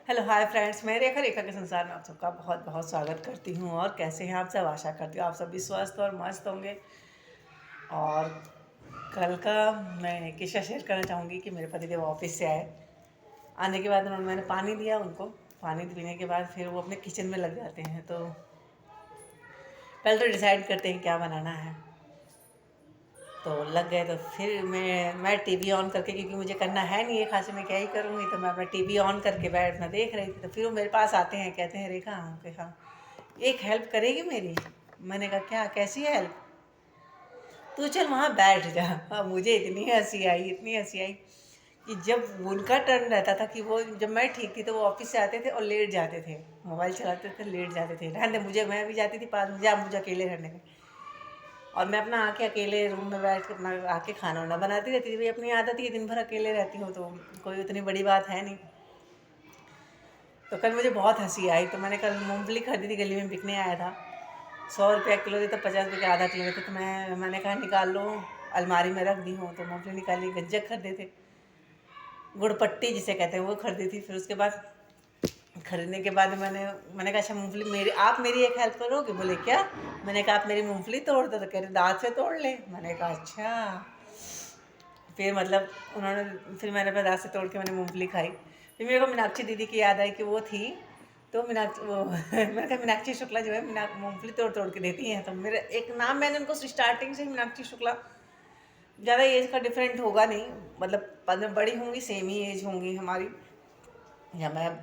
Hello hi friends, मैं रेखा रेखा के संसार में आप सबका बहुत बहुत स्वागत करती हूँ। और कैसे हैं आप सब? आशा करती हूँ आप सभी स्वस्थ और मस्त होंगे। और कल का मैं एक किस्सा शेयर करना चाहूँगी कि मेरे पति देव ऑफिस से आए। आने के बाद मैंने पानी दिया उनको। पानी पीने के बाद फिर वो अपने किचन में लग जाते हैं। तो पहले तो डिसाइड करते हैं क्या बनाना है। तो लग गए तो फिर मैं टीवी ऑन करके, क्योंकि मुझे करना है नहीं है खास, मैं क्या ही करूँगी, तो मैं अपना टीवी ऑन करके बैठना देख रही थी। तो फिर वो मेरे पास आते हैं, कहते हैं रेखा, हाँ कि हाँ एक हेल्प करेगी मेरी? मैंने कहा क्या, कैसी हेल्प? तू चल वहाँ बैठ जा। अब मुझे इतनी हंसी आई, इतनी हंसी आई कि जब उनका टर्न रहता था कि वो, जब मैं ठीक थी तो वो ऑफिस से आते थे और लेट जाते थे, मोबाइल चलाते थे, लेट जाते थे। रहने मुझे, मैं भी जाती थी पास में, जा मुझे अकेले रहने में। और मैं अपना आके अकेले रूम में बैठ के अपना आके खाना वाना बनाती रहती थी। भाई अपनी आदत ही, दिन भर अकेले रहती हूँ तो कोई उतनी बड़ी बात है नहीं। तो कल मुझे बहुत हंसी आई। तो मैंने कल मूंगफली खरीदी थी, गली में बिकने आया था। 100 रुपया किलो देते, 50 रुपये का आधा किलो देते। तो मैंने कहा निकाल लो, अलमारी में रख दी हूँ। तो मूंगफली निकाली, गज्जक खरीदे थे, गुड़पट्टी जिसे कहते हैं, वो खरीदी थी। फिर उसके बाद खरीदने के बाद मैंने कहा अच्छा मूंगफली मेरी, आप मेरी एक हेल्प करोगे? बोले क्या? मैंने कहा आप मेरी मूंगफली तोड़ दो। तो कह रहे दांत से तोड़ ले। मैंने कहा अच्छा। फिर मतलब उन्होंने, फिर मैंने अपने दांत से तोड़ के मैंने मूंगफली खाई। फिर मेरे को मीनाक्षी दीदी की याद आई कि वो थी। तो मीनाक्षी वो मैंने कहा मीनाक्षी शुक्ला जो है, मूंगफली तोड़ तोड़ के देती हैं। तो मेरा एक नाम, मैंने उनको स्टार्टिंग से ही मीनाक्षी शुक्ला, ज़्यादा एज का डिफरेंट होगा नहीं, मतलब बड़ी होंगी, सेम ही एज होंगी हमारी, या मैं।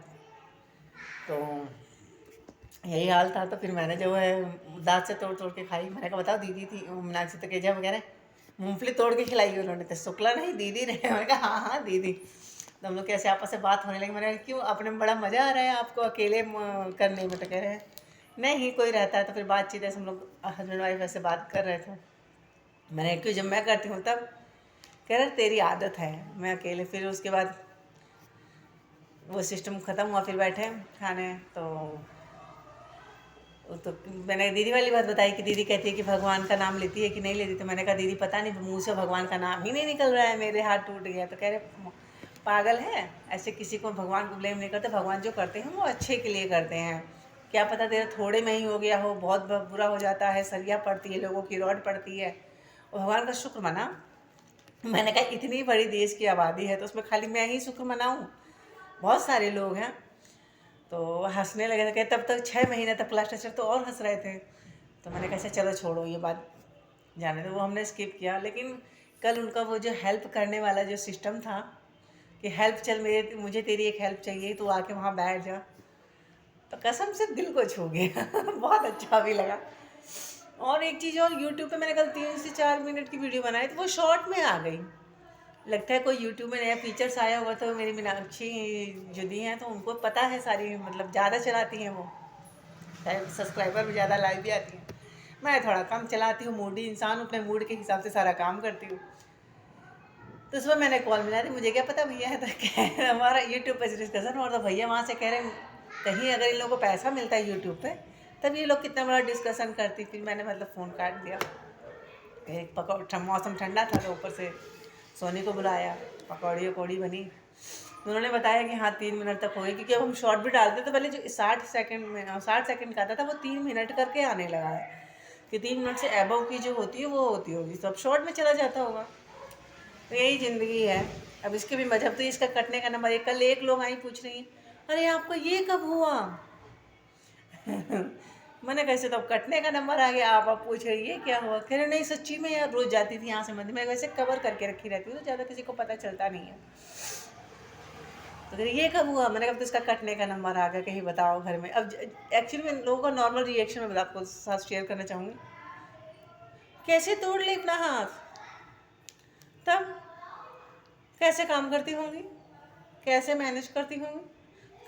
तो यही हाल था। तो फिर मैंने जो है दांत से तोड़ तोड़ के खाई। मैंने कहा बताओ दीदी थी मीनाक्षी, तो केजा वगैरह मूंगफली तोड़ के खिलाई उन्होंने। तो शुक्ला नहीं, दीदी ने। मैंने कहा हाँ हाँ दीदी। तो हम लोग कैसे आपस से बात होने लगी। मैंने कहा क्यों, अपने में बड़ा मज़ा आ रहा है आपको अकेले करने में? तो कह रहे हैं नहीं कोई रहता है। तो फिर बातचीत ऐसे हम लोग हस्बैंड वाइफ ऐसे बात कर रहे थे। मैंने क्यों, जब मैं करती हूँ तब। कह रहे तेरी आदत है, मैं अकेले। फिर उसके बाद वो सिस्टम ख़त्म हुआ, फिर बैठे खाने। तो मैंने दीदी वाली बात बताई कि दीदी कहती है कि भगवान का नाम लेती है कि नहीं लेती। तो मैंने कहा दीदी पता नहीं, मुंह से भगवान का नाम ही नहीं निकल रहा है, मेरे हाथ टूट गया। तो कह रहे पागल है, ऐसे किसी को भगवान को ब्लेम नहीं करते। भगवान जो करते हैं वो अच्छे के लिए करते हैं। क्या पता तेरा थोड़े में ही हो गया हो, बहुत बुरा हो जाता है, सरिया पड़ती है, लोगों की रॉड पड़ती है, और भगवान का शुक्र मना। मैंने कहा इतनी बड़ी देश की आबादी है तो उसमें खाली मैं ही शुक्र मनाऊँ? बहुत सारे लोग हैं। तो हंसने लगे थे। तब तक 6 महीने तक क्लास टीचर तो और हंस रहे थे। तो मैंने कहा चलो छोड़ो ये बात, जाने दो, वो हमने स्किप किया। लेकिन कल उनका वो जो हेल्प करने वाला जो सिस्टम था कि हेल्प, चल मेरे, मुझे तेरी एक हेल्प चाहिए, तू आके वहाँ बैठ जा, तो कसम से दिल को छू गया। बहुत अच्छा भी लगा। और एक चीज़ और, यूट्यूब पे मैंने कल 3 से 4 मिनट की वीडियो बनाई तो वो शॉर्ट में आ गई। लगता है कोई यूट्यूब में नया फीचर्स आया हुआ। तो मेरी मीनाक्षी जो दी हैं तो उनको पता है सारी, मतलब ज़्यादा चलाती हैं वो, सब्सक्राइबर भी ज़्यादा, लाइव भी आती हैं। मैं थोड़ा कम चलाती हूँ, मूडी इंसान हूँ, अपने मूड के हिसाब से सारा काम करती हूँ। तो सुबह मैंने कॉल मिला थी, मुझे क्या पता भैया है, तो कह हमारा यूट्यूब पर डिस्कशन। और तो भैया वहाँ से कह रहे हैं कहीं अगर इन लोगों को पैसा मिलता है यूट्यूब पे तब ये लोग कितना बड़ा डिस्कशन करती। फिर मैंने मतलब फ़ोन काट दिया। एक पकौड़, मौसम ठंडा था तो ऊपर से सोनी को बुलाया, पकौड़ी वकौड़ी बनी। तो उन्होंने बताया कि हाँ 3 मिनट तक हो गई, क्योंकि अब हम शॉर्ट भी डालते तो पहले जो 60 सेकंड में, 60 सेकंड का आता था वो 3 मिनट करके आने लगा है कि 3 मिनट से एबव की जो होती है वो होती होगी, तो अब शॉर्ट में चला जाता होगा। तो यही ज़िंदगी है। अब इसके भी मजहब, तो इसका कटने का नंबर एक, कल एक लोग आई पूछ रही अरे आपको ये कब हुआ? मैंने कैसे, तो अब कटने का नंबर आ गया, आप पूछ रही है क्या हुआ? कह रहे नहीं सच्ची में यार, रोज़ जाती थी यहाँ से मंदिर, मैं वैसे कवर करके रखी रहती हूँ तो ज़्यादा किसी को पता चलता नहीं है। तो कह रही ये कब हुआ? मैंने कहा तो इसका कटने का नंबर आ गया, कहीं बताओ घर में। अब एक्चुअली में लोगों का नॉर्मल रिएक्शन मैं आपको साथ शेयर करना चाहूँगी। कैसे तोड़ ले अपना हाथ? तब कैसे काम करती होंगी, कैसे मैनेज करती होंगी,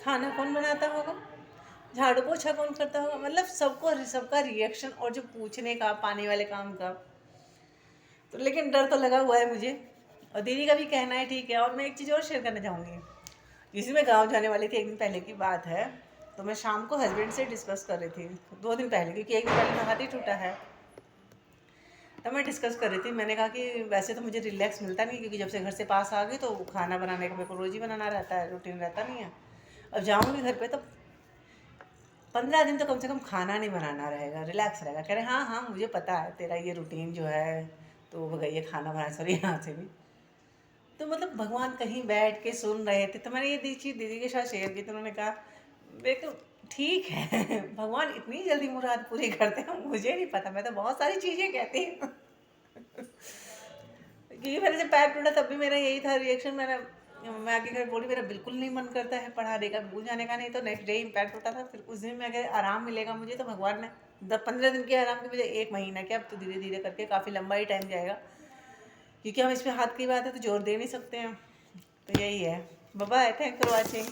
खाना कौन बनाता होगा, झाड़ू पोछा कौन करता होगा, मतलब सबको, सबका रिएक्शन। और जो पूछने का, पानी वाले काम का, तो लेकिन डर तो लगा हुआ है मुझे। और दीदी का भी कहना है ठीक है। और मैं एक चीज़ और शेयर करना चाहूँगी। जिस दिन मैं गाँव जाने वाली थी, एक दिन पहले की बात है, तो मैं शाम को हस्बैंड से डिस्कस कर रही थी, 2 दिन पहले, क्योंकि एक दिन पहले मेरा हाथ ही टूटा है। तब मैं डिस्कस कर रही थी, मैंने कहा कि वैसे तो मुझे रिलैक्स मिलता नहीं, क्योंकि जब से घर से पास आ गई तो खाना बनाने का मेरे को रोज़ ही बनाना रहता है, रूटीन रहता नहीं है। अब जाऊँगी घर पे तो 15 दिन तो कम से कम खाना नहीं बनाना रहेगा, रिलैक्स रहेगा। कह रहे हाँ हाँ मुझे पता है तेरा ये रूटीन जो है, तो हो गई है खाना बनाना, सॉरी यहाँ से भी। तो मतलब भगवान कहीं बैठ के सुन रहे थे, तो मैंने ये दी चीज़ दीदी के साथ शेयर की, तो उन्होंने कहा देखो ठीक है भगवान इतनी जल्दी मुराद पूरी करते हैं मुझे नहीं पता, मैं तो बहुत सारी चीज़ें कहती हूँ क्योंकि मेरे जब पैर टूटा तब भी मेरा यही था रिएक्शन। मैं आगे घर बोली मेरा बिल्कुल नहीं मन करता है पढ़ाने का, भूल जाने का, नहीं तो नेक्स्ट डे ही पैर टूटा था। फिर उस दिन में अगर आराम मिलेगा मुझे तो भगवान ने 15 दिन के आराम के मुझे 1 महीना के, अब तो धीरे धीरे करके काफ़ी लंबा ही टाइम जाएगा, क्योंकि हम इसमें हाथ की बात है तो जोर दे नहीं सकते हैं। तो यही है। Bye bye, thank for watching.